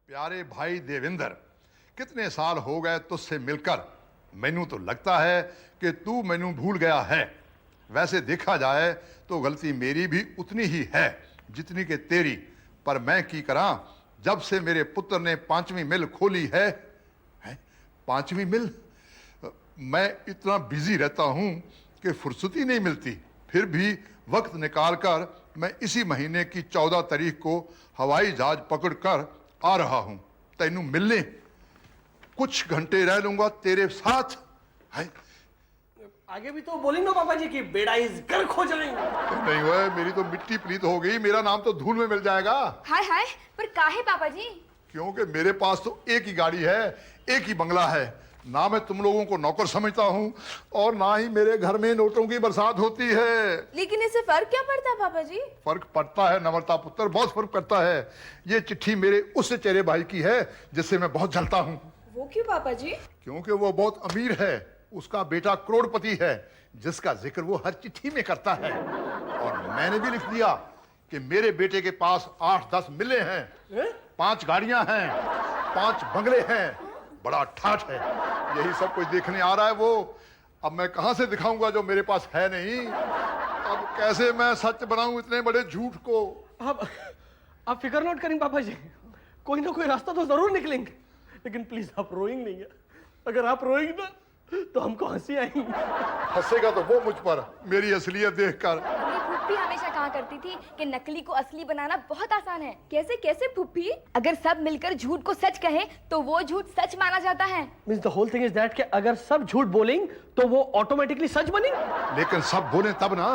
प्यारे भाई देवेंद्र, कितने साल हो गए तुझसे मिलकर। मैनू तो लगता है कि तू मैनू भूल गया है। वैसे देखा जाए तो गलती मेरी भी उतनी ही है जितनी कि तेरी, पर मैं की करा। जब से मेरे पुत्र ने 5वीं मिल खोली है, 5वीं मिल, मैं इतना बिजी रहता हूं कि फुर्सत ही नहीं मिलती। फिर भी वक्त निकाल कर मैं इसी महीने की 14 तारीख को हवाई जहाज पकड़ कर आ रहा हूं तेनू मिलने। कुछ घंटे रह लूंगा तेरे साथ। है आगे भी तो बोलेंगे ना पापा जी की बेड़ा इस घर खो जाएंगे। नहीं हुआ, मेरी तो मिट्टी प्रीत हो गई, मेरा नाम तो धूल में मिल जाएगा। हाय हाय, पर काहे पापा जी? क्योंकि मेरे पास तो एक ही गाड़ी है, एक ही बंगला है। ना मैं तुम लोगों को नौकर समझता हूँ और ना ही मेरे घर में नोटों की बरसात होती है। लेकिन इससे फर्क क्या पड़ता है पापा जी? फर्क पड़ता है नम्रता पुत्र, बहुत फर्क पड़ता है। ये चिट्ठी मेरे उस चेहरे भाई की है जिससे मैं बहुत जलता हूँ। वो क्यों पापा जी? क्योंकि वो बहुत अमीर है, उसका बेटा करोड़पति है जिसका जिक्र वो हर चिट्ठी में करता है। और मैंने भी लिख दिया कि मेरे बेटे के पास 8-10 मिले हैं, 5 गाड़ियां हैं, 5 बंगले हैं, बड़ा ठाठ है। यही सब कुछ देखने आ रहा है वो। अब मैं कहां से दिखाऊंगा जो मेरे पास है नहीं। अब कैसे मैं सच बनाऊं इतने बड़े झूठ को? आप फिक्र नोट करें पापा जी, कोई ना कोई रास्ता तो जरूर निकलेंगे। लेकिन प्लीज आप रोएंगे नहीं है। अगर आप रोएंगे ना तो हमको हंसी आएगी। हंसेगा तो वो मुझ पर, मेरी असलियत देखकर। मेरी फूफी हमेशा कहा करती थी कि नकली को असली बनाना बहुत आसान है। कैसे कैसे फूफी? अगर सब मिलकर झूठ को सच कहें तो वो झूठ सच माना जाता है। Means the whole thing is that कि अगर सब झूठ बोलेंगे तो वो ऑटोमेटिकली सच बनेंगे। लेकिन सब बोले तब ना।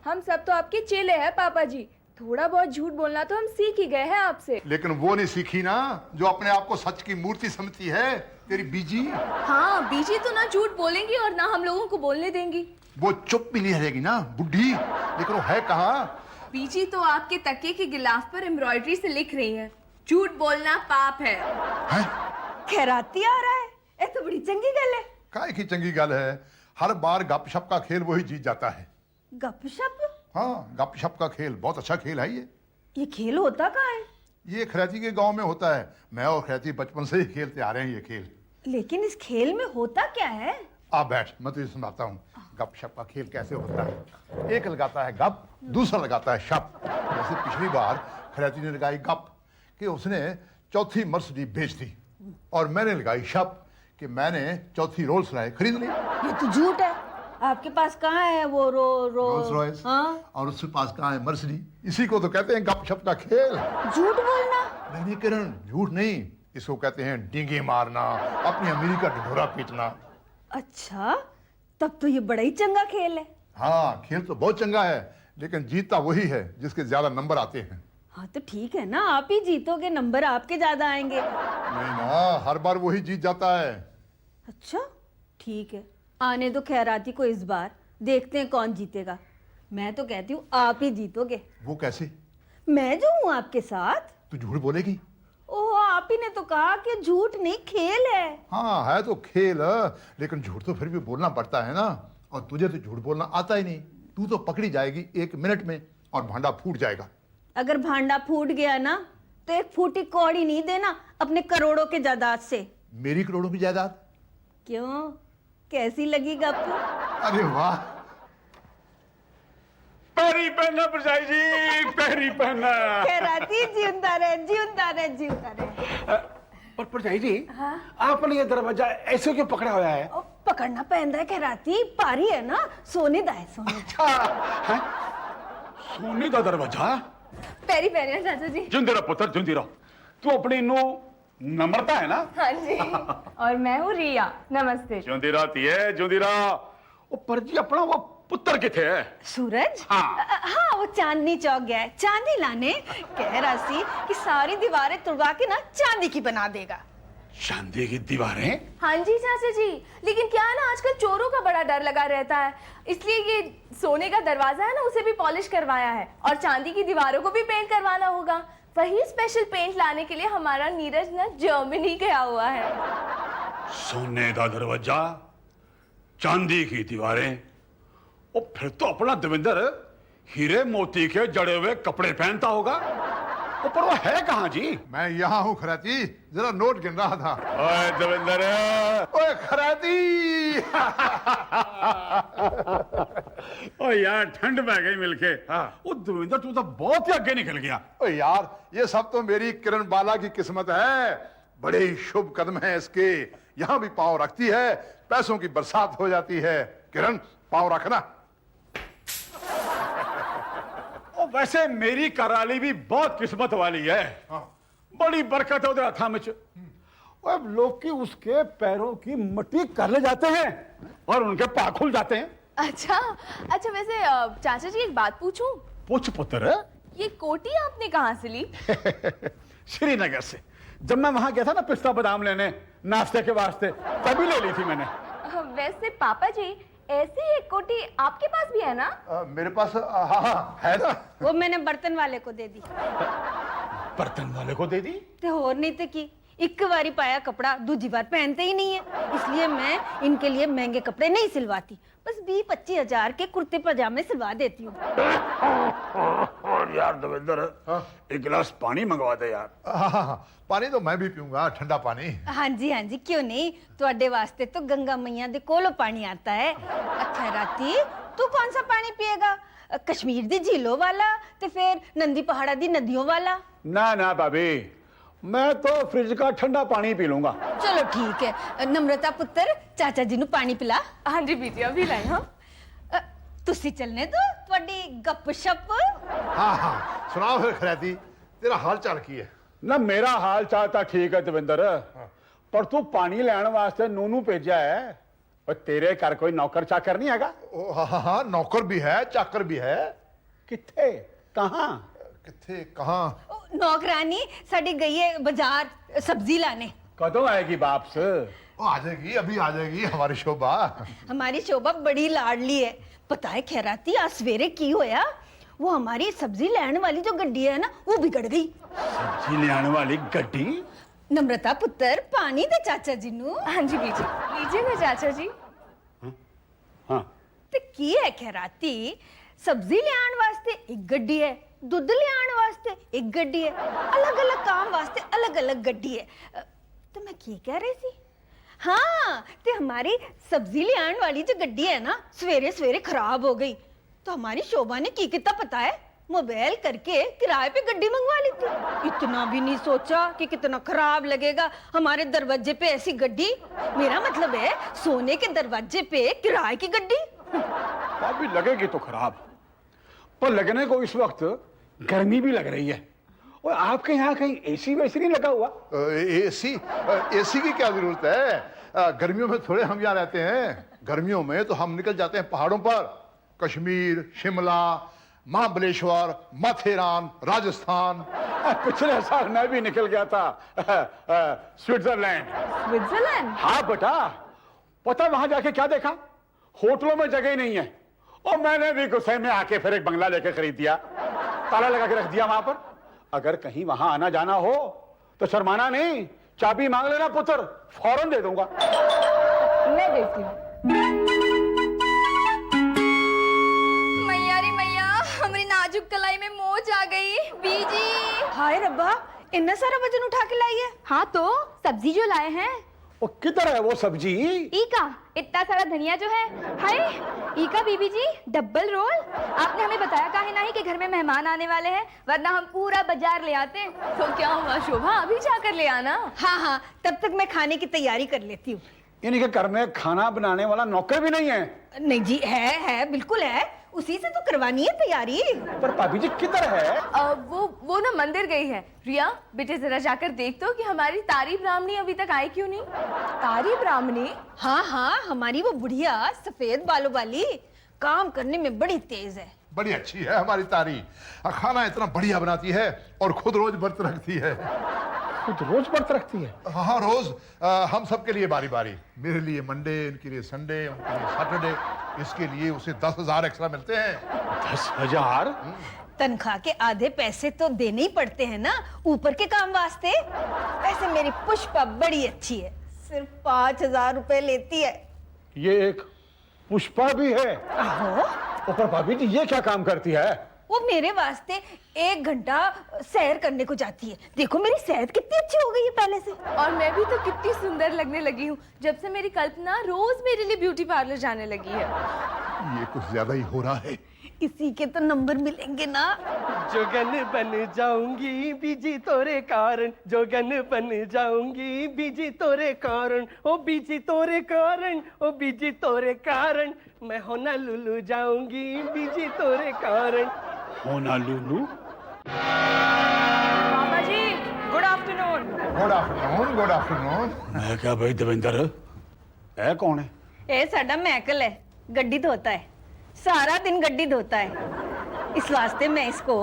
हम सब तो आपके चेले हैं पापा जी, थोड़ा बहुत झूठ बोलना तो हम सीख ही गए हैं आपसे। लेकिन वो नहीं सीखी ना जो अपने आप को सच की मूर्ति समझती है, तेरी बीजी। हाँ, बीजी तो ना झूठ बोलेंगी और ना हम लोगों को बोलने देंगी। वो चुप भी नहीं रहेगी ना बुढ़ी। लेकिन वो है कहाँ? बीजी तो आपके तकिए के गिलाफ पर एम्ब्रॉयडरी से लिख रही है, झूठ बोलना पाप है। खैराती आ रहा है, ये तो बड़ी चंगी गल है। काय की चंगी गल है, हर बार गपशप का खेल वही जीत जाता है। गपशप? हाँ, गपशप का खेल बहुत अच्छा खेल है ये खेल होता कहाँ है? ये खरैती के गांव में होता है। मैं और खरैती बचपन से ही खेलते आ रहे हैं ये खेल। लेकिन इस खेल में होता क्या है? आप बैठ, मैं तुझे सुनाता हूँ गपशप का खेल कैसे होता है। एक लगाता है गप, दूसरा लगाता है शप। जैसे पिछली बार खरैती ने लगाई गप कि उसने चौथी मर्सिडीज बेच दी, और मैंने लगाई शप कि मैंने चौथी रोल्स रॉयस खरीद ली। ये तो झूठ है। आपके पास कहाँ है वो रोल्स रॉयस? हाँ? और उसके पास कहाँ है मर्सिडीज? इसी को तो कहते हैं गपशप का खेल। झूठ बोलना? नहीं किरण, झूठ नहीं, इसको कहते हैं डींगे मारना, अपनी अमीरी का ढिढोरा पीटना। अच्छा, तब तो ये बड़ा ही चंगा खेल है। हाँ, खेल तो बहुत चंगा है, लेकिन जीतता वही है जिसके ज्यादा नंबर आते हैं। हाँ तो ठीक है ना, आप ही जीतोगे, नंबर आपके ज्यादा आएंगे। नहीं ना, हर बार वही जीत जाता है। अच्छा ठीक है, आने दो खैराती को इस बार, देखते हैं कौन जीतेगा। मैं तो कहती हूँ आप ही जीतोगे। वो कैसे? मैं जो हूँ आपके साथ। तू झूठ बोलेगी? ओह, आप ही ने तो कहा कि झूठ नहीं खेल है। हाँ है तो खेल, लेकिन झूठ तो फिर भी बोलना पड़ता है ना। और तुझे तो झूठ बोलना आता ही नहीं। तू तो पकड़ी जाएगी 1 मिनट में और भांडा फूट जाएगा। अगर भांडा फूट गया ना तो एक फूटी कौड़ी नहीं देना अपने करोड़ों के जायदाद से। मेरी करोड़ों की जायदाद? क्यों, कैसी लगी गप? अरे वाह। पैरी पहना भरजाई जी, पैरी पहना। खैराती जिंदा रहे, जिंदा रहे, जिंदा रहे। और भरजाई जी, हाँ? आपने ये दरवाजा ऐसे क्यों पकड़ा हुआ है? ओ, पकड़ना पैंदा है खैराती, पारी है ना, सोने दा है, सोने दा। अच्छा है? सोने का दरवाजा? पैरी पैरी है चाचा जी। जिंदी रहो पुत्र, जिंदी रहो। तू अपनी नू नम्रता है ना? हाँ जी। और मैं हूँ रिया, नमस्ते। जिंदी रहती है, जिंदी रहो। ओ पर जी, अपना वो पुत्र किथे है? सूरज? हाँ। हाँ, वो चांदनी चौक गया है चांदी लाने। कह रहा सी कि सारी दीवारें तुड़वा के ना चांदी की बना देगा। चांदी की दीवारें? हाँ जी चाचा जी, लेकिन क्या है ना, आजकल चोरों का बड़ा डर लगा रहता है, इसलिए ये सोने का दरवाजा है ना, उसे भी पॉलिश करवाया है और चांदी की दीवारों को भी पेंट करवाना होगा। वही स्पेशल पेंट लाने के लिए हमारा नीरज ना जर्मनी गया हुआ है। सोने का दरवाजा, चांदी की दीवारें, और फिर तो अपना देवेंद्र हीरे मोती के जड़े हुए कपड़े पहनता होगा। ऊपर वो है कहाँ जी? मैं यहाँ हूँ खराती, जरा नोट गिन रहा था। ओए देवेंद्र, ओए खराती। ओ यार ठंड पै गई मिलके। हाँ। ओ देवेंद्र तू तो बहुत ही आगे निकल गया। ओ यार, ये सब तो मेरी किरण बाला की किस्मत है। बड़े ही शुभ कदम है इसके। यहाँ भी पाँव रखती है, पैसों की बरसात हो जाती है। किरण, पाँव रखना। ओ वैसे मेरी कराली भी बहुत किस्मत वाली है। हाँ। बड़ी बरकत है उधर हथा में। अब लोग की उसके पैरों की मट्टी कर ले जाते हैं और उनके पाँव खुल जाते हैं। अच्छा अच्छा, वैसे चाचा जी एक बात पूछूं? पूछ पुत्र। ये कोटी आपने कहाँ से ली? श्रीनगर से। जब मैं वहां गया था ना पिस्ता बादाम लेने नाश्ते के वास्ते, तभी ले ली थी मैंने। वैसे पापा जी, ऐसी एक कोटी आपके पास भी है ना? मेरे पास हाँ है ना। वो मैंने बर्तन वाले को दे दी। बर्तन वाले को दे दी? ते होर नहीं ते की, एक बारी पाया कपड़ा दूजी बार पहनते ही नहीं है, इसलिए मैं इनके लिए महंगे कपड़े नहीं सिलवाती, बस 20-25 हजार के कुर्ते पजामे सिलवा देती हूँ। और यार देवेंद्र, एक गिलास पानी मंगवा दे यार। हाँ, पानी तो मैं भी पीऊंगा, ठंडा पानी। हाँ जी, क्यों नहीं, तुहाडे वास्ते तो गंगा मैया दे कोलों पानी आता है। अच्छा राती, तू कौन सा पानी पिएगा? कश्मीर दी झीलों वाला ते फिर नंदी पहाड़ा दी नदियों वाला? ना ना भाभी, मैं तो फ्रिज का ठंडा पानी पी लूंगा। चलो ठीक है। नम्रता पुत्र, चाचा जी नु पानी पिला। हाँ जी बीजी, अभी लाई। हाँ तुसी चलने दो तुहाडी गपशप। हाँ, सुनाओ फिर खराती, तेरा हाल चाल की है? ना मेरा हाल चाल तो ठीक है देवेंद्र, पर तू पानी लेने वास्ते नूनू भेजा है, और तेरे घर कोई नौकर चाकर नहीं हैगा? हाँ, नौकर भी है, चाकर भी है। किथे? कहाँ? किथे कहाँ? नौकरानी साडी गई है बाजार सब्जी लाने। कदों आएगी वापस? वो आ जाएगी, अभी आ जाएगी हमारी शोभा। हमारी शोभा बड़ी लाडली है। पता है खैराती, आज सवेरे की होया, वो हमारी सब्जी लेने वाली जो गड्डी है ना, वो बिगड़ गई। सब्जी ले आने वाली गड्डी? नम्रता पुत्र, पानी दे चाचा जी नु। हाँ जी बीजी, लीजिए ना चाचा जी। हाँ। ते की है खैराती, सब्जी ले आने वास्ते एक गड्डी है, दूध ले आने वास्ते एक गड्डी है, अलग अलग काम वास्ते अलग अलग गड्डी है। तो मैं की कह रही थी, हाँ, ते हमारी सब्जी ले आने वाली जो गड्डी है ना, सवेरे सवेरे खराब हो गई, तो हमारी शोभा ने की कितना पता है, मोबाइल करके किराए पे गड्डी मंगवा ली थी। इतना भी नहीं सोचा कि कितना खराब लगेगा हमारे दरवाजे पे ऐसी गड्डी। मेरा मतलब है सोने के दरवाजे पे किराए की गड्डी। अभी लगेगी तो खराब, पर लगने को इस वक्त गर्मी भी लग रही है। और आपके यहाँ कहीं एसी वैसी नहीं लगा हुआ? एसी? एसी की क्या जरूरत है? गर्मियों में थोड़े हम यहाँ रहते हैं। गर्मियों में तो हम निकल जाते हैं पहाड़ों पर, कश्मीर, शिमला, महाबलेश्वर, माथेरान, राजस्थान। पिछले साल मैं भी निकल गया था स्विट्जरलैंड। स्विट्जरलैंड? हाँ बेटा, पता वहां जाके क्या देखा? होटलों में जगह ही नहीं है, और मैंने भी गुस्से में आके फिर एक बंगला लेकर खरीद दिया, ताला लगा के रख दिया वहां पर। अगर कहीं वहां आना जाना हो तो शर्माना नहीं, चाबी मांग लेना पुत्र, फौरन दे दूंगा। मैं देती हूँ। मैया रे मैया, हमारी नाजुक कलाई में मोच आ गई। बीजी, हाय रब्बा, इतना सारा वजन उठा के लाई है। हाँ तो सब्जी जो लाए हैं। वो किधर है वो सब्जी? ईका, इतना सारा धनिया जो है। हाय ईका बीबी जी, डबल रोल। आपने हमें बताया काहे नहीं कि घर में मेहमान आने वाले हैं, वरना हम पूरा बाजार ले आते। तो क्या हुआ शोभा, अभी जाकर ले आना। हाँ, तब तक मैं खाने की तैयारी कर लेती हूँ। इनके घर में खाना बनाने वाला नौकर भी नहीं है? नहीं जी, है बिल्कुल है, उसी से तो करवानी है तैयारी। पर भाभी जी किधर है? वो ना मंदिर गई है। रिया बेटे जरा जाकर देख तो कि हमारी तारी ब्राह्मणी अभी तक आई क्यों नहीं। तारी ब्राह्मणी? हाँ, हमारी वो बुढ़िया सफेद बालों वाली, काम करने में बड़ी तेज है। बड़ी अच्छी है हमारी तारी, खाना इतना बढ़िया बनाती है और खुद रोज व्रत रखती है। खुद रोज व्रत रखती है? हाँ, रोज हम सबके लिए बारी बारी। मेरे लिए मंडे, इनके लिए संडे, उनके लिए सैटरडे। इसके लिए उसे 10,000 एक्स्ट्रा मिलते हैं। 10,000? तनख्वाह के आधे पैसे तो देने ही पड़ते हैं ना, ऊपर के काम वास्ते। वैसे मेरी पुष्पा बड़ी अच्छी है, सिर्फ 5,000 रुपए लेती है। ये एक पुष्पा भी है? आहो, ऊपर भाभी जी ये क्या काम करती है? वो मेरे वास्ते 1 घंटा सैर करने को जाती है। देखो मेरी सेहत कितनी अच्छी हो गई है पहले से। और मैं भी तो कितनी सुंदर लगने लगी हूँ जब से मेरी कल्पना रोज मेरे लिए ब्यूटी पार्लर जाने लगी है। ये कुछ ज्यादा ही हो रहा है। इसी के तो नंबर मिलेंगे ना। जोगन बन जाऊंगी बीजी तोरे कारण, जोगन बन जाऊंगी बीजी तोरे कारण, ओ बीजी तोरे कारण, ओ बीजी तोरे कारण, मैं होना लुलू जाऊंगी बीजी तोरे कारण। होना लूलू। पापा जी good afternoon. Good afternoon, good afternoon. मैं क्या भाई देवेंद्र, है कौन है? ए साडा मैकल है, गड्डी धोता है, सारा दिन गड्डी धोता है। इस वास्ते मैं इसको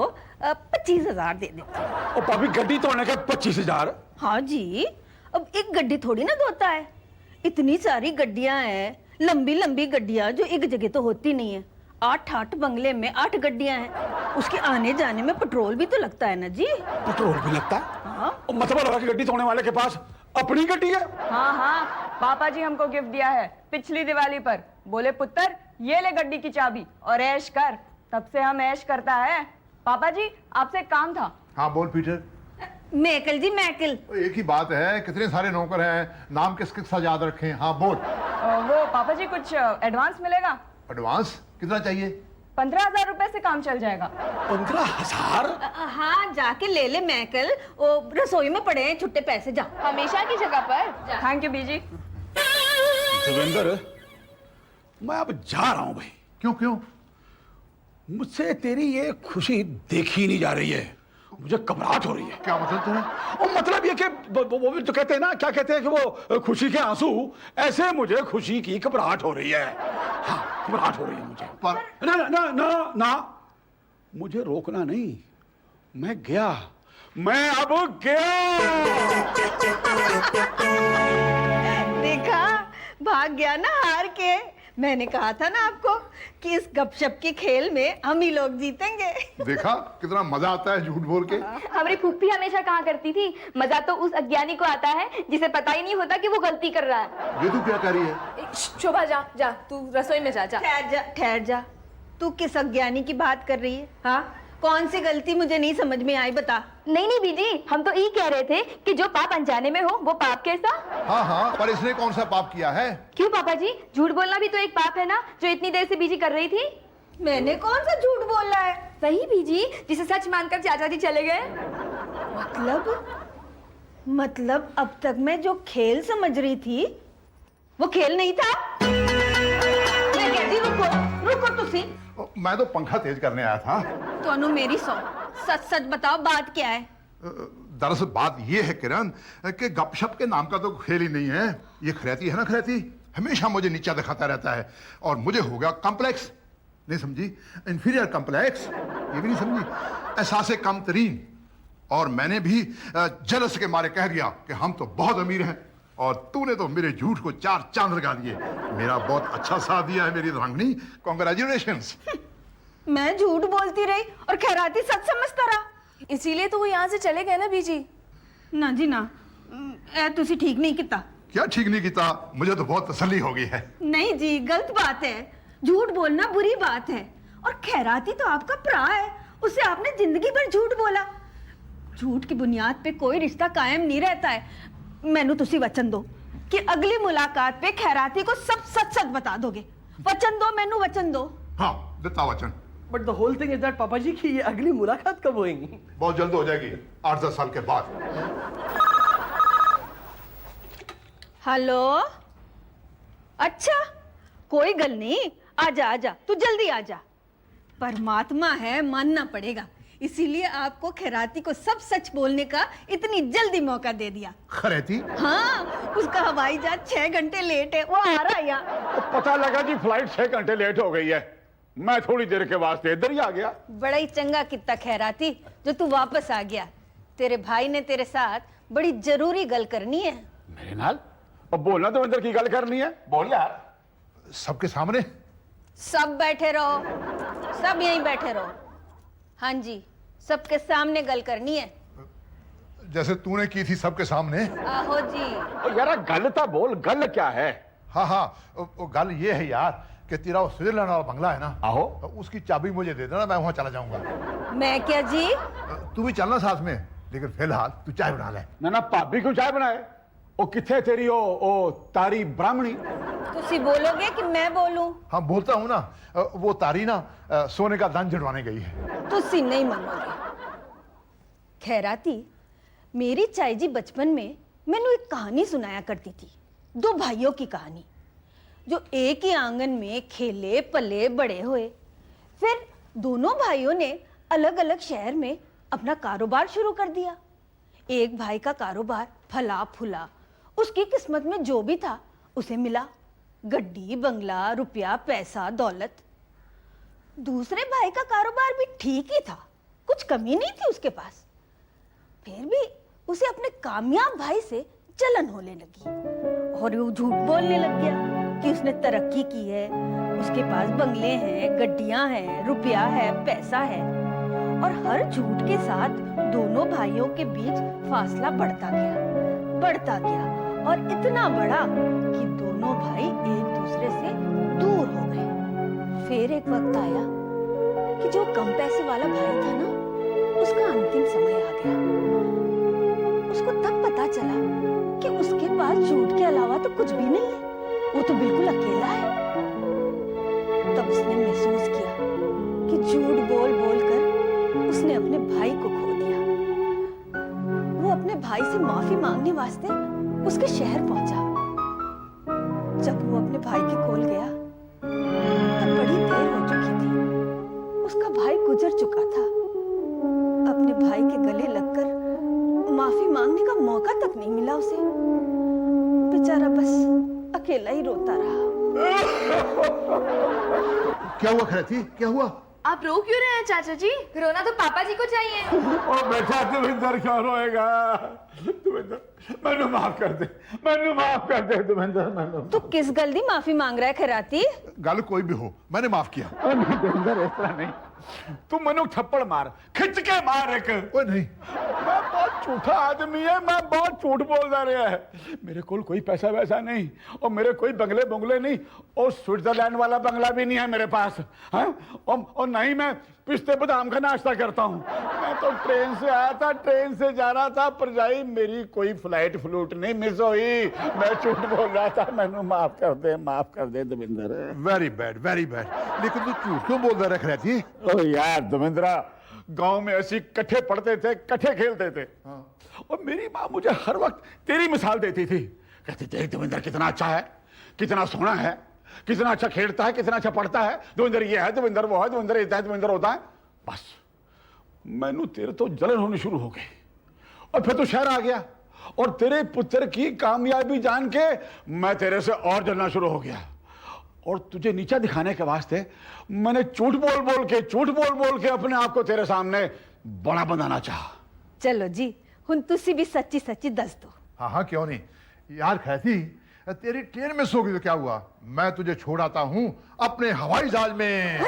25,000 दे देती हूँ। ओ भाभी गड्डी धोने के 25,000? हाँ जी, अब एक गड्डी थोड़ी ना धोता है, इतनी सारी गड्डियां हैं, लंबी लंबी गड्डियां जो एक जगह तो होती नहीं है। 8 बंगले में 8 गड्डियां हैं, उसके आने जाने में पेट्रोल भी तो लगता है ना जी। पेट्रोल भी लगता है? हाँ। ओ मतलब लगा कि गड्डी धोने वाले के पास अपनी गड्डी है? हाँ हाँ, पापा जी हमको गिफ्ट दिया है पिछली दिवाली पर। बोले पुत्र ये ले गड्डी की चाबी और ऐश कर। तब से हम ऐश करता है। पापा जी आपसे एक काम था। हाँ बोल पीटर। मैकल जी मैकल। एक ही बात है, कितने सारे नौकर हैं, नाम किस किस का याद रखें। हाँ बोल। वो पापा जी कुछ एडवांस मिलेगा? एडवांस कितना चाहिए? 15,000 रुपए से काम चल जाएगा। 15,000? हाँ जाके ले ले मैकल, वो रसोई में पड़े हैं छुट्टे पैसे, जा। हमेशा की जगह पर। थैंक यू बीजी। देवेंद्र मैं अब जा रहा हूं भाई। क्यों क्यों? मुझसे तेरी ये खुशी देखी नहीं जा रही है, मुझे घबराहट हो रही है। क्या मतलब तेरा? और मतलब ये कि वो भी तो कहते हैं ना, क्या कहते हैं कि वो खुशी के आंसू, ऐसे मुझे खुशी की घबराहट हो रही है। हाँ घबराहट हो रही है मुझे। पर ना ना ना ना ना, मुझे रोकना नहीं, मैं गया, मैं अब गया। देखा, भाग गया ना हार के। मैंने कहा था ना आपको कि इस गपशप के खेल में हम ही लोग जीतेंगे। देखा कितना मजा आता है झूठ बोल के। हमारी फूफी हमेशा कहा करती थी, मजा तो उस अज्ञानी को आता है जिसे पता ही नहीं होता कि वो गलती कर रहा है। ये तू क्या कर रही है? शोभा जा जा, तू रसोई में जा जा। ठहर जा, तू किस अज्ञानी की बात कर रही है? हाँ, कौन सी गलती मुझे नहीं समझ में आई, बता। नहीं बीजी, हम तो ये कह रहे थे कि जो पाप अनजाने में हो वो पाप कैसा। हाँ हाँ, पर इसने कौन सा पाप किया है? क्यों पापा जी, झूठ बोलना भी तो एक पाप है ना, जो इतनी देर से बीजी कर रही थी। मैंने कौन सा झूठ बोला है? वही बीजी जिसे सच मानकर चाचा जी चले गए। मतलब अब तक मैं जो खेल समझ रही थी वो खेल नहीं था। मैं कहती रुको तुसी। मैं तो पंखा तेज करने आया था। तोनू मेरी सौ, सच सच बताओ बात क्या है? दरअसल बात ये है किरण कि गपशप के नाम का तो खेल ही नहीं है। ये खरैती है ना, खरैती हमेशा मुझे नीचा दिखाता रहता है और मुझे हो गया कॉम्प्लेक्स। नहीं समझी? इंफीरियर कॉम्प्लेक्स, ये भी नहीं समझी? एहसास कम तरीन। और मैंने भी जलस के मारे कह दिया कि हम तो बहुत अमीर हैं और तूने तो मेरे झूठ को 4 चांद लगा दिए। मेरा बहुत अच्छा साथ दिया है मेरी रांगनी, कांग्रेचुलेशंस। मैं झूठ बोलती रही और खैराती सच समझता रहा, इसीलिए तो वो यहाँ से चले गए ना बीजी। ना जी ना, ए तुसी ठीक नहीं किता। क्या ठीक नहीं किया? मुझे तो बहुत तसल्ली हो गई है। नहीं जी, गलत बात है, झूठ बोलना बुरी बात है। और खैराती तो आपका भरा है, उससे आपने जिंदगी भर झूठ बोला। झूठ की बुनियाद पे कोई रिश्ता कायम नहीं रहता है। मैनू तुसी वचन दो कि अगली मुलाकात पे खैराती को सब सच सच बता दोगे। वचन दो, मैनू वचन दो। हाँ देता वचन। But the whole thing is that पापा जी की ये अगली मुलाकात कब होगी? बहुत जल्द हो जाएगी, 8-10 साल के बाद। हेलो, अच्छा कोई गल नहीं, आजा आजा, तू जल्दी आजा। परमात्मा है, मानना पड़ेगा, इसीलिए आपको खैराती को सब सच बोलने का इतनी जल्दी मौका दे दिया। खरैती? हाँ, उसका हवाई जहाज 6 घंटे लेट है, वो आ रहा है यहाँ। तो पता लगा कि फ्लाइट 6 घंटे लेट हो गई है, मैं थोड़ी देर के वास्ते इधर ही आ गया। बड़ा ही चंगा कितना खैराती जो तू वापस आ गया। तेरे भाई ने तेरे साथ बड़ी जरूरी गल करनी है। मेरे नाल? अब बोलना तो अंदर की गल करनी है, बोल यार। सबके सामने? सब बैठे रहो, सब यहीं बैठे रहो। हाँ जी, सबके सामने गल करनी है। जैसे तूने की थी सबके सामने। आहो जी। यार गल तो बोल, गल क्या है? हाँ हाँ, वो गल ये है यार कि तेरा वो स्विट्जरलैंड वाला बंगला है ना, आहो। उसकी चाबी मुझे दे देना, मैं वहां चला जाऊंगा। मैं क्या जी? तू भी चलना साथ में, लेकिन फिलहाल तू चाय बना ले। ना भाभी क्यों चाय बनाए? ओ किथे तेरी ओ तारी ब्राह्मणी? तुसी बोलोगे कि मैं बोलूं? हाँ बोलता हूँ ना, वो तारी ना सोने का दान जड़वाने गई है। तुसी नहीं मानोगे। खैराती, मेरी चाई जी बचपन में मैंने एक कहानी सुनाया करती थी, दो भाइयों की कहानी जो एक ही आंगन में खेले पले बड़े हुए। फिर दोनों भाइयों ने अलग अलग शहर में अपना कारोबार शुरू कर दिया। एक भाई का कारोबार फला फूला, उसकी किस्मत में जो भी था उसे मिला, गड्डी बंगला रुपया पैसा दौलत। दूसरे भाई का कारोबार भी ठीक ही था, कुछ कमी नहीं थी उसके पास। फिर भी उसे अपने कामयाब भाई से जलन होने लगी और वो झूठ बोलने लग गया कि उसने तरक्की की है, उसके पास बंगले हैं, गड्डियां हैं, रुपया है, पैसा है। और हर झूठ के साथ दोनों भाइयों के बीच फासला बढ़ता गया और इतना बड़ा कि दोनों भाई एक दूसरे से दूर हो गए। फिर एक वक्त आया कि जो कम पैसे वाला भाई था ना, उसका अंतिम समय आ गया। उसको तब पता चला कि उसके पास झूठ के अलावा तो कुछ भी नहीं है, वो तो बिल्कुल अकेला है। तब उसने महसूस किया कि झूठ बोल बोल कर उसने अपने भाई को खो दिया। वो अपने भाई से माफी मांगने वास्ते उसके शहर पहुंचा। जब वो अपने भाई के कोल गया तब बड़ी देर हो चुकी थी, उसका भाई गुजर चुका था। अपने भाई के गले लगकर माफी मांगने का मौका तक नहीं मिला उसे। बेचारा बस अकेला ही रोता रहा। क्या हुआ खैराती, क्या हुआ? आप रो क्यों रहे हैं चाचा जी? रोना तो पापा जी को चाहिए। ओ बेटा देवेंद्र क्यों रोएगा? देवेंद्र मैंने माफ कर दे देवेंद्र। तू किस गल दी माफी मांग रहा है खैराती? गल कोई भी हो, मैंने माफ किया। देवेंद्र इस तरह नहीं, तू मैंने थप्पड़ मार, खिंच के मार एक। ओए नहीं, मैं बहुत झूठा आदमी है, मैं बहुत झूठ बोलता रहा है। मेरे कोल कोई पैसा वैसा नहीं और मेरे कोई बंगले नहीं और स्विट्जरलैंड वाला बंगला भी नहीं है मेरे पास, हाँ? और नहीं मैं पिस्ते बादाम का नाश्ता करता हूँ। मैं तो ट्रेन से आया था, ट्रेन से जा रहा था, पर जाई मेरी कोई फ्लाइट फ्लूट नहीं मिस हुई। मैं झूठ बोल रहा था, मैंने माफ कर दे Devendra. Very bad very bad. लेकिन तू झूठ क्यों बोल रहा है खैराती? ओ यार देवेंद्र, गांव में ऐसी इकट्ठे पढ़ते थे, इकट्ठे खेलते थे। और मेरी माँ मुझे हर वक्त तेरी मिसाल देती थी, कहती थी देवेंद्र कितना अच्छा है, कितना सोना है, कितना अच्छा खेलता है, कितना अच्छा पढ़ता है। देवेंद्र ये है, देवेंद्र वो है, देवेंद्र इतना है, देवेंद्र होता है। बस मैनू तेरे तो जलन होनी शुरू हो गई और फिर तू शहर आ गया और तेरे पुत्र की कामयाबी जान के मैं तेरे से और जलना शुरू हो गया। और तुझे नीचा दिखाने के वास्ते मैंने झूठ बोल के अपने आप को तेरे सामने बड़ा बनाना चाहा। चलो जी, हुन तुसी भी सच्ची सच्ची दस दो। हाँ हाँ क्यों नहीं यार खैराती, तेरी ट्रेन में सो गई तो क्या हुआ, मैं तुझे छोड़ आता हूँ अपने हवाई जहाज में।